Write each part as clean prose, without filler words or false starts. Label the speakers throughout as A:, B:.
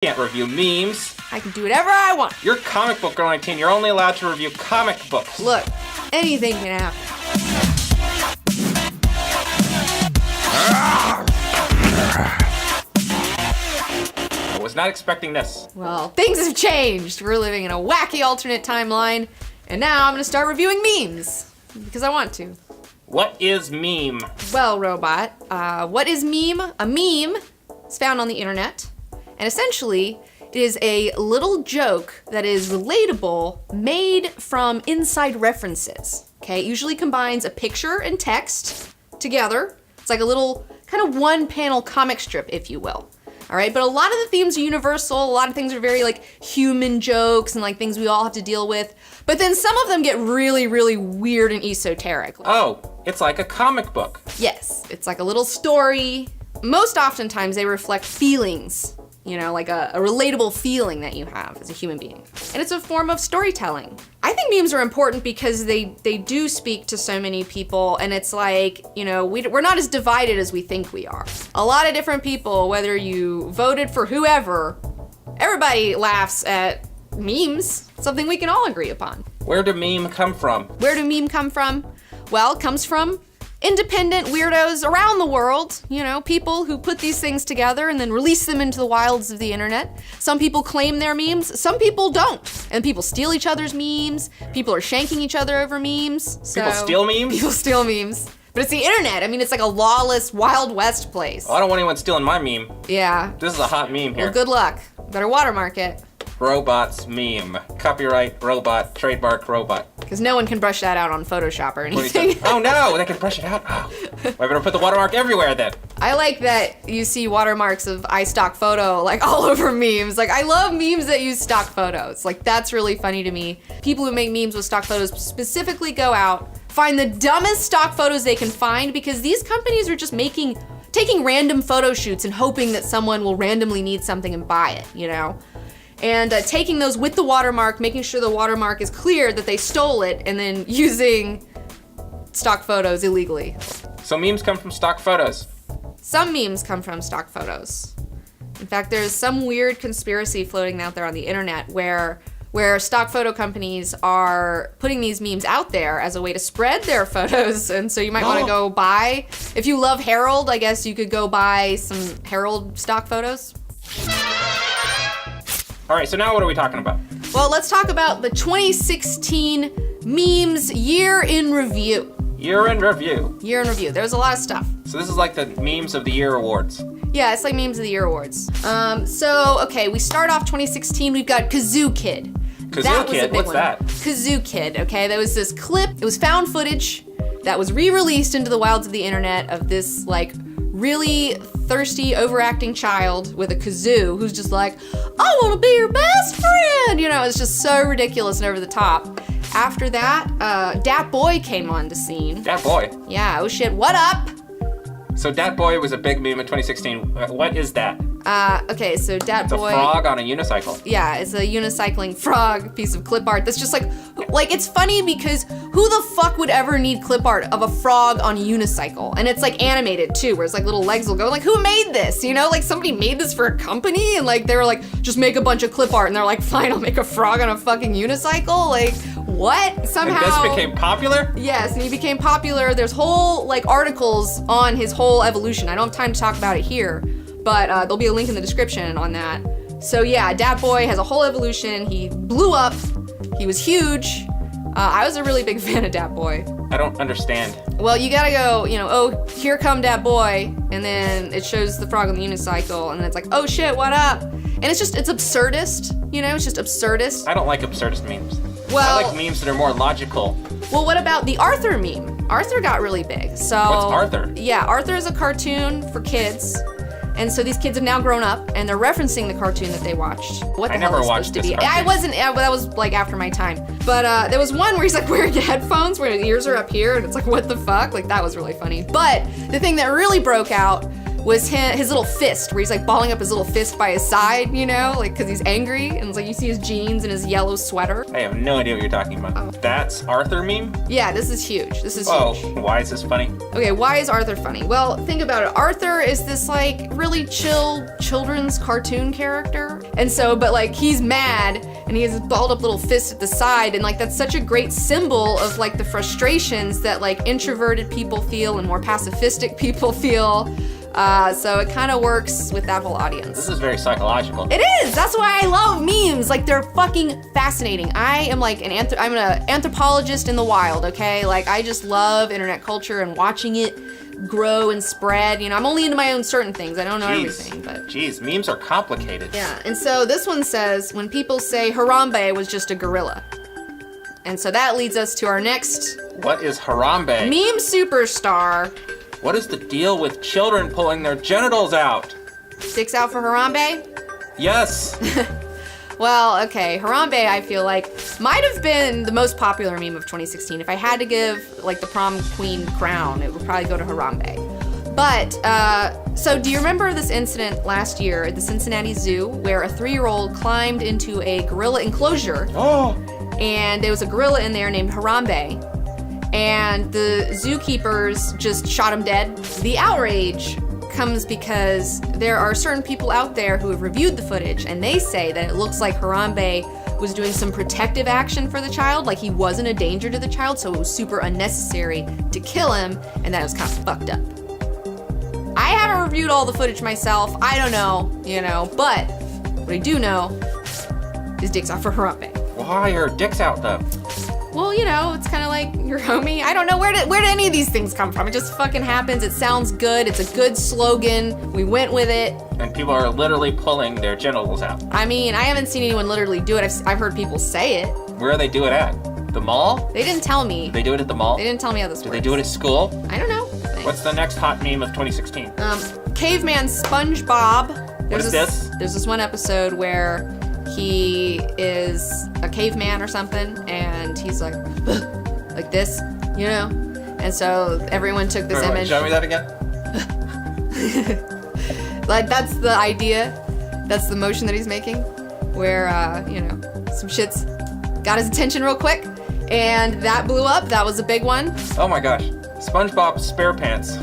A: Can't review memes.
B: I can do whatever I want.
A: You're a comic book girl 19. You're only allowed to review comic books.
B: Look, anything can happen.
A: I was not expecting this.
B: Well, things have changed. We're living in a wacky alternate timeline, and now I'm gonna start reviewing memes because I want to.
A: What is meme?
B: Well, Robot, what is meme? A meme is found on the internet, and essentially it is a little joke that is relatable, made from inside references. Okay, it usually combines a picture and text together. It's like a little kind of one-panel comic strip, if you will. All right, but a lot of the themes are universal. A lot of things are very like human jokes and like things we all have to deal with. But then some of them get really, really weird and esoteric.
A: Oh, it's like a comic book.
B: Yes, it's like a little story. Most oftentimes they reflect feelings, you know, like a relatable feeling that you have as a human being. And it's a form of storytelling. I think memes are important because they do speak to so many people, and it's like, you know, we're not as divided as we think we are. A lot of different people, whether you voted for whoever, everybody laughs at memes, something we can all agree upon.
A: Where do meme come from?
B: Where do meme come from? Well, it comes from independent weirdos around the world, you know, people who put these things together and then release them into the wilds of the internet. Some people claim they're memes, some people don't. And people steal each other's memes, people are shanking each other over memes.
A: People steal memes?
B: People steal memes. But it's the internet. I mean, it's like a lawless Wild West place.
A: Well, I don't want anyone stealing my meme.
B: Yeah.
A: This is a hot meme here.
B: Well, good luck. Better watermark it.
A: Robots meme. Copyright robot, trademark robot.
B: Because no one can brush that out on Photoshop or anything.
A: Oh no, they can brush it out. Oh. I better put the watermark everywhere then.
B: I like that you see watermarks of iStock photo like all over memes. Like, I love memes that use stock photos. Like, that's really funny to me. People who make memes with stock photos specifically go out, find the dumbest stock photos they can find, because these companies are just taking random photo shoots and hoping that someone will randomly need something and buy it, you know? And taking those with the watermark, making sure the watermark is clear that they stole it, and then using stock photos illegally.
A: So memes come from stock photos?
B: Some memes come from stock photos. In fact, there's some weird conspiracy floating out there on the internet where stock photo companies are putting these memes out there as a way to spread their photos. And so you might want to go buy, if you love Harold, I guess you could go buy some Harold stock photos.
A: All right, so now what are we talking about?
B: Well, let's talk about the 2016 memes year in review.
A: Year in review.
B: Year in review. There's a lot of stuff.
A: So this is like the memes of the year awards.
B: Yeah, it's like memes of the year awards. Okay, we start off 2016. We've got Kazoo Kid.
A: Kazoo Kid? What's that?
B: Kazoo Kid. Okay, there was this clip. It was found footage that was re-released into the wilds of the internet of this like really thirsty, overacting child with a kazoo who's just like, I want to be your best friend. You know, it's just so ridiculous and over the top. After that, Dat Boi came on the scene.
A: Dat Boi?
B: Yeah, oh shit, what up?
A: So Dat Boi was a big meme in 2016. What is that?
B: Okay, so Dat Boi.
A: It's a frog on a unicycle.
B: Yeah, it's a unicycling frog piece of clip art that's just like it's funny because who the fuck would ever need clip art of a frog on a unicycle? And it's like animated too, where it's like little legs will go. Like, who made this? You know, like somebody made this for a company and like they were like, just make a bunch of clip art, and they're like, fine, I'll make a frog on a fucking unicycle? Like, what? Somehow.
A: And this became popular?
B: Yes, and he became popular. There's whole like articles on his whole evolution. I don't have time to talk about it here, but there'll be a link in the description on that. So yeah, Dat Boi has a whole evolution. He blew up. He was huge. I was a really big fan of Dat Boi.
A: I don't understand.
B: Well, you gotta go, you know, oh, here come Dat Boi, and then it shows the frog on the unicycle, and then it's like, oh shit, what up? And it's absurdist, you know, it's just absurdist.
A: I don't like absurdist memes.
B: Well,
A: I like memes that are more logical.
B: Well, what about the Arthur meme? Arthur got really big, so.
A: What's Arthur? Yeah,
B: Arthur is a cartoon for kids. And so these kids have now grown up and they're referencing the cartoon that they watched. What the
A: I
B: hell
A: never
B: is
A: watched
B: supposed to
A: this
B: be?
A: cartoon.
B: I wasn't, that was like after my time. But there was one where he's like wearing headphones where his ears are up here and it's like, what the fuck? Like, that was really funny. But the thing that really broke out was his little fist, where he's like balling up his little fist by his side, you know, like because he's angry, and it's like you see his jeans and his yellow sweater.
A: I have no idea what you're talking about.
B: Oh.
A: That's Arthur meme?
B: Yeah, this is huge. This is
A: Oh,
B: huge.
A: why is this funny?
B: Okay, why is Arthur funny? Well, think about it. Arthur is this like really chill children's cartoon character. And so, but like he's mad and he has a balled up little fist at the side, and like that's such a great symbol of like the frustrations that like introverted people feel and more pacifistic people feel. So it kind of works with that whole audience.
A: This is very psychological.
B: It is. That's why I love memes. Like they're fucking fascinating. I am like I'm an anthropologist in the wild. Okay, like I just love internet culture and watching it grow and spread. You know, I'm only into my own certain things. I don't know everything, but.
A: Jeez, memes are complicated.
B: Yeah, and so this one says when people say Harambe was just a gorilla, and so that leads us to our next
A: What is Harambe?
B: meme superstar.
A: What is the deal with children pulling their genitals out?
B: Sticks out for Harambe?
A: Yes.
B: Well, okay, Harambe, I feel like, might have been the most popular meme of 2016. If I had to give, like, the prom queen crown, it would probably go to Harambe. But, so do you remember this incident last year at the Cincinnati Zoo where a 3-year-old climbed into a gorilla enclosure?
A: Oh.
B: And there was a gorilla in there named Harambe, and the zookeepers just shot him dead. The outrage comes because there are certain people out there who have reviewed the footage, and they say that it looks like Harambe was doing some protective action for the child, like he wasn't a danger to the child, so it was super unnecessary to kill him, and that was kind of fucked up. I haven't reviewed all the footage myself. I don't know, you know, but what I do know is dicks out for Harambe.
A: Why are dicks out though?
B: Well, you know, it's kind of like your homie. I don't know where did any of these things come from. It just fucking happens. It sounds good. It's a good slogan. We went with it.
A: And people are literally pulling their genitals out.
B: I mean, I haven't seen anyone literally do it. I've heard people say it.
A: Where do they do it at? The mall?
B: They didn't tell me.
A: Do they do it at the mall?
B: They didn't tell me how this
A: Do
B: works.
A: they do it at school?
B: I don't know.
A: What's the next hot meme of 2016?
B: Caveman Spongebob.
A: What is this?
B: There's this one episode where he is a caveman or something, and he's like this, you know? And so everyone took this image.
A: Show me that again.
B: Like, that's the idea. That's the motion that he's making, where, you know, some shit's got his attention real quick, and that blew up. That was a big one.
A: Oh my gosh. SpongeBob Spare Pants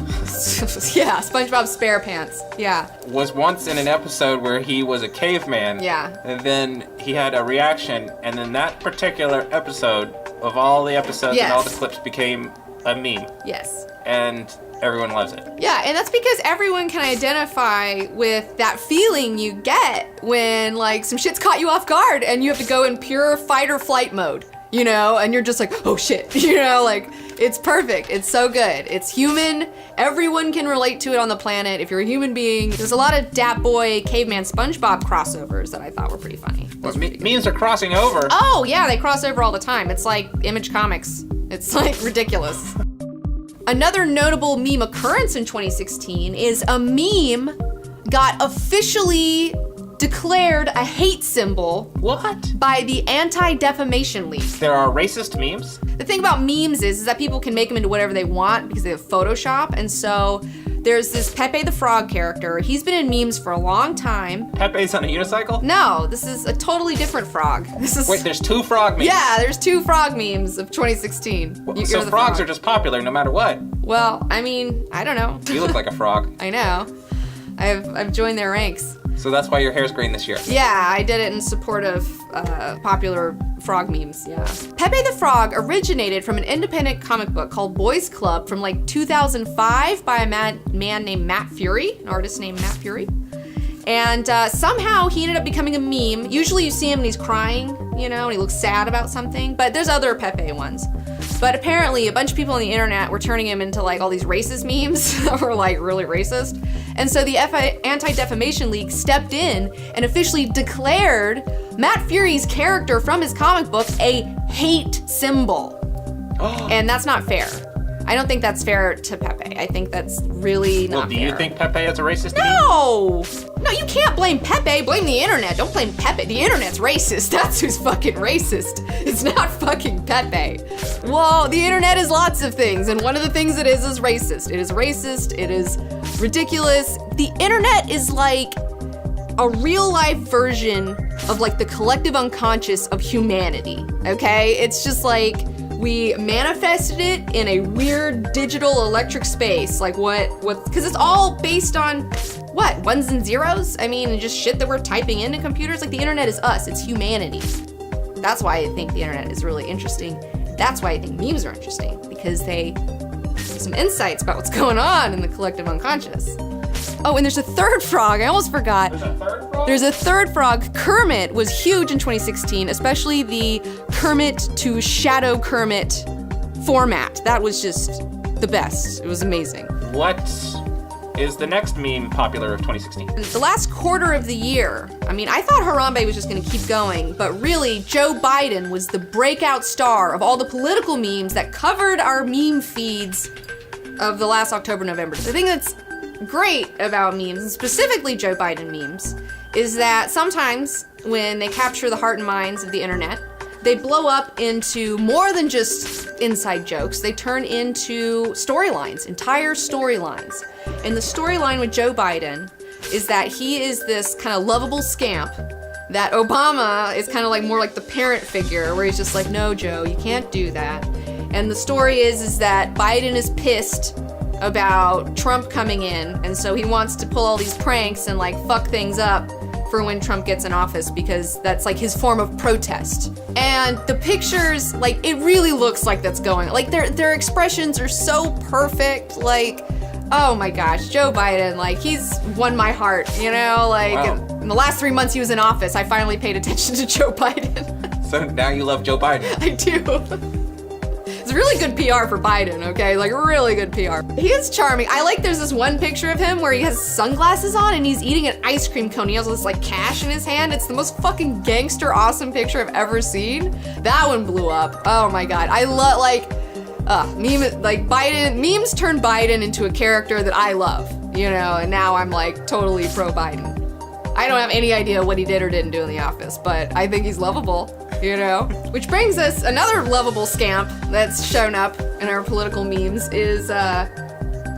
B: Yeah, SpongeBob Spare Pants. Yeah.
A: was once in an episode where he was a caveman.
B: Yeah.
A: And then he had a reaction, and then that particular episode of all the episodes and all the clips became a meme.
B: Yes.
A: And everyone loves it.
B: Yeah, and that's because everyone can identify with that feeling you get when, like, some shit's caught you off guard and you have to go in pure fight or flight mode, you know, and you're just like, oh shit, you know, like, it's perfect. It's so good. It's human. Everyone can relate to it on the planet. If you're a human being, there's a lot of Dat Boi, Caveman Spongebob crossovers that I thought were pretty funny.
A: Memes are crossing over.
B: Oh, yeah, they cross over all the time. It's like Image Comics. It's like ridiculous. Another notable meme occurrence in 2016 is a meme got officially declared a hate symbol.
A: What?
B: By the Anti-Defamation League.
A: There are racist memes?
B: The thing about memes is that people can make them into whatever they want because they have Photoshop, and so there's this Pepe the Frog character. He's been in memes for a long time.
A: Pepe's on a unicycle?
B: No, this is a totally different frog. This is.
A: Wait, there's 2 frog memes?
B: Yeah, there's 2 frog memes of 2016.
A: So frogs are just popular no matter what.
B: Well, I mean, I don't know.
A: You look like a frog.
B: I know. I've joined their ranks.
A: So that's why your hair's green this year.
B: Yeah, I did it in support of popular frog memes, yeah. Pepe the Frog originated from an independent comic book called Boys Club from like 2005 by a man named Matt Fury, an artist named Matt Fury. And somehow he ended up becoming a meme. Usually you see him and he's crying, you know, and he looks sad about something, but there's other Pepe ones. But apparently a bunch of people on the internet were turning him into like all these racist memes that were like really racist. And so the Anti-Defamation League stepped in and officially declared Matt Fury's character from his comic book a hate symbol. And that's not fair. I don't think that's fair to Pepe. I think that's really not fair.
A: Well, do you think Pepe is a racist?
B: No! No, you can't blame Pepe. Blame the internet. Don't blame Pepe. The internet's racist. That's who's fucking racist. It's not fucking Pepe. Well, the internet is lots of things, and one of the things it is racist. It is racist. It is ridiculous. The internet is like a real life version of like the collective unconscious of humanity, okay? It's just like we manifested it in a weird digital electric space. Like because it's all based on what? Ones and zeros? I mean, just shit that we're typing into computers. Like the internet is us, it's humanity. That's why I think the internet is really interesting. That's why I think memes are interesting, because they give some insights about what's going on in the collective unconscious. Oh, and there's a third frog. I almost forgot.
A: There's a third frog?
B: There's a third frog. Kermit was huge in 2016, especially the Kermit to Shadow Kermit format. That was just the best. It was amazing.
A: What is the next meme popular of 2016?
B: The last quarter of the year, I mean, I thought Harambe was just gonna keep going, but really, Joe Biden was the breakout star of all the political memes that covered our meme feeds of the last October, November. The thing that's great about memes, and specifically Joe Biden memes, is that sometimes when they capture the heart and minds of the internet, they blow up into more than just inside jokes. They turn into storylines, entire storylines. And the storyline with Joe Biden is that he is this kind of lovable scamp, that Obama is kind of like more like the parent figure, where he's just like, no, Joe, you can't do that. And the story is that Biden is pissed about Trump coming in, and so he wants to pull all these pranks and like fuck things up for when Trump gets in office, because that's like his form of protest. And the pictures, like, it really looks like that's going, like their expressions are so perfect, like, oh my gosh, Joe Biden, like, he's won my heart, you know, like,
A: wow.
B: In the last 3 months he was in office, I finally paid attention to Joe Biden.
A: So now you love Joe Biden.
B: I do. It's really good PR for Biden, okay? Like, really good PR. He is charming. I like there's this one picture of him where he has sunglasses on and he's eating an ice cream cone. He has this like cash in his hand. It's the most fucking gangster awesome picture I've ever seen. That one blew up. Oh my God. I love memes turn Biden into a character that I love, you know, and now I'm like totally pro Biden. I don't have any idea what he did or didn't do in the office, but I think he's lovable, you know? Which brings us another lovable scamp that's shown up in our political memes is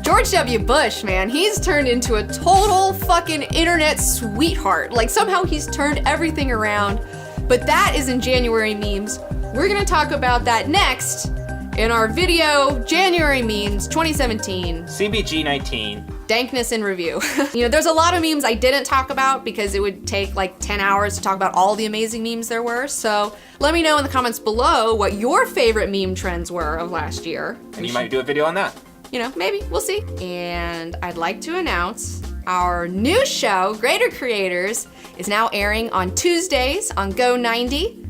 B: George W. Bush, man. He's turned into a total fucking internet sweetheart. Like, somehow he's turned everything around, but that is in January memes. We're gonna talk about that next in our video, January memes 2017.
A: CBG 19.
B: Dankness in review. You know, there's a lot of memes I didn't talk about because it would take like 10 hours to talk about all the amazing memes there were. So let me know in the comments below what your favorite meme trends were of last year.
A: And you might do a video on that.
B: You know, maybe, we'll see. And I'd like to announce our new show, Greater Creators, is now airing on Tuesdays on Go 90.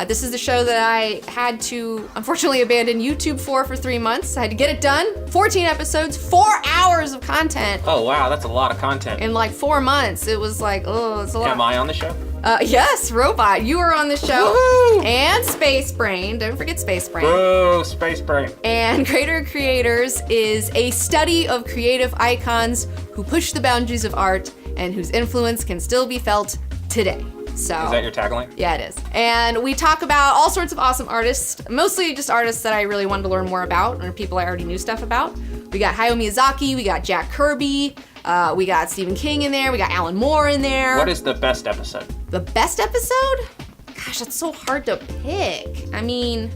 B: This is the show that I had to, unfortunately, abandon YouTube for 3 months. I had to get it done. 14 episodes, 4 hours of content.
A: Oh, wow, that's a lot of content.
B: In like 4 months. It was like, oh, it's a lot.
A: Am I on the show?
B: Yes, Robot, you are on the show.
A: Woohoo!
B: And Space Brain, don't forget Space Brain.
A: Oh, Space Brain.
B: And Greater Creators is a study of creative icons who push the boundaries of art and whose influence can still be felt today. So,
A: is that your tagline?
B: Yeah, it is. And we talk about all sorts of awesome artists, mostly just artists that I really wanted to learn more about, or people I already knew stuff about. We got Hayao Miyazaki, we got Jack Kirby, we got Stephen King in there, we got Alan Moore in there.
A: What is the best episode?
B: The best episode? Gosh, that's so hard to pick. I mean,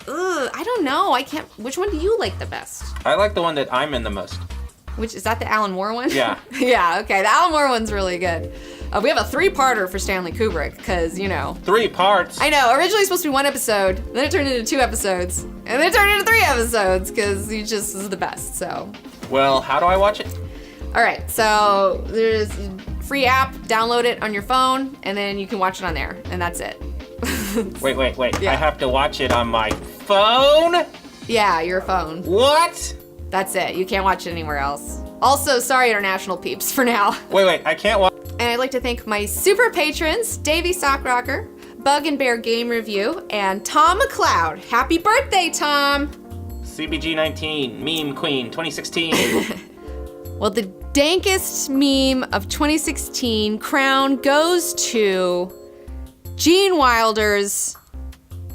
B: I don't know. I can't. Which one do you like the best?
A: I like the one that I'm in the most.
B: Which, is that the Alan Moore one?
A: Yeah.
B: Yeah, okay. The Alan Moore one's really good. We have a 3-parter for Stanley Kubrick, because, you know.
A: 3 parts?
B: I know. Originally it was supposed to be 1 episode, then it turned into 2 episodes, and then it turned into 3 episodes, because he just is the best, so.
A: Well, how do I watch it?
B: All right, so there's a free app, download it on your phone, and then you can watch it on there, and that's it.
A: Wait.
B: Yeah.
A: I have to watch it on my phone?
B: Yeah, your phone.
A: What?
B: That's it. You can't watch it anywhere else. Also, sorry, international peeps, for now.
A: Wait, I can't watch.
B: And I'd like to thank my super patrons, Davey Sockrocker, Bug and Bear Game Review, and Tom McLeod. Happy birthday, Tom!
A: CBG 19, Meme Queen 2016.
B: Well, the dankest meme of 2016 crown goes to Gene Wilder's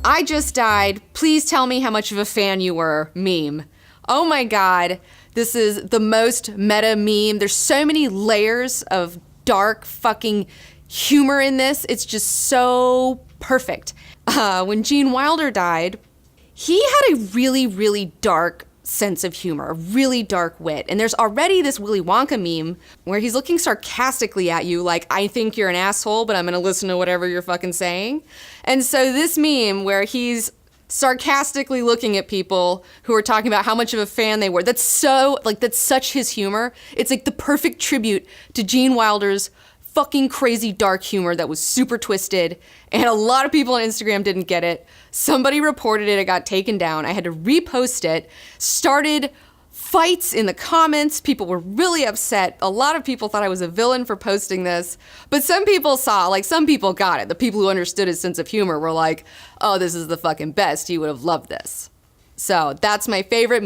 B: I Just Died, Please Tell Me How Much of a Fan You Were meme. Oh my God. This is the most meta meme. There's so many layers of dark fucking humor in this. It's just so perfect. When Gene Wilder died, he had a really, really dark sense of humor, a really dark wit. And there's already this Willy Wonka meme where he's looking sarcastically at you like, I think you're an asshole, but I'm going to listen to whatever you're fucking saying. And so this meme where he's sarcastically looking at people who are talking about how much of a fan they were, that's such his humor. It's like the perfect tribute to Gene Wilder's fucking crazy dark humor that was super twisted, and a lot of people on Instagram didn't get it. Somebody reported it got taken down. I had to repost it. Started fights in the comments. People were really upset. A lot of people thought I was a villain for posting this, but some people some people got it. The people who understood his sense of humor were like, oh, this is the fucking best. You would have loved this. So that's my favorite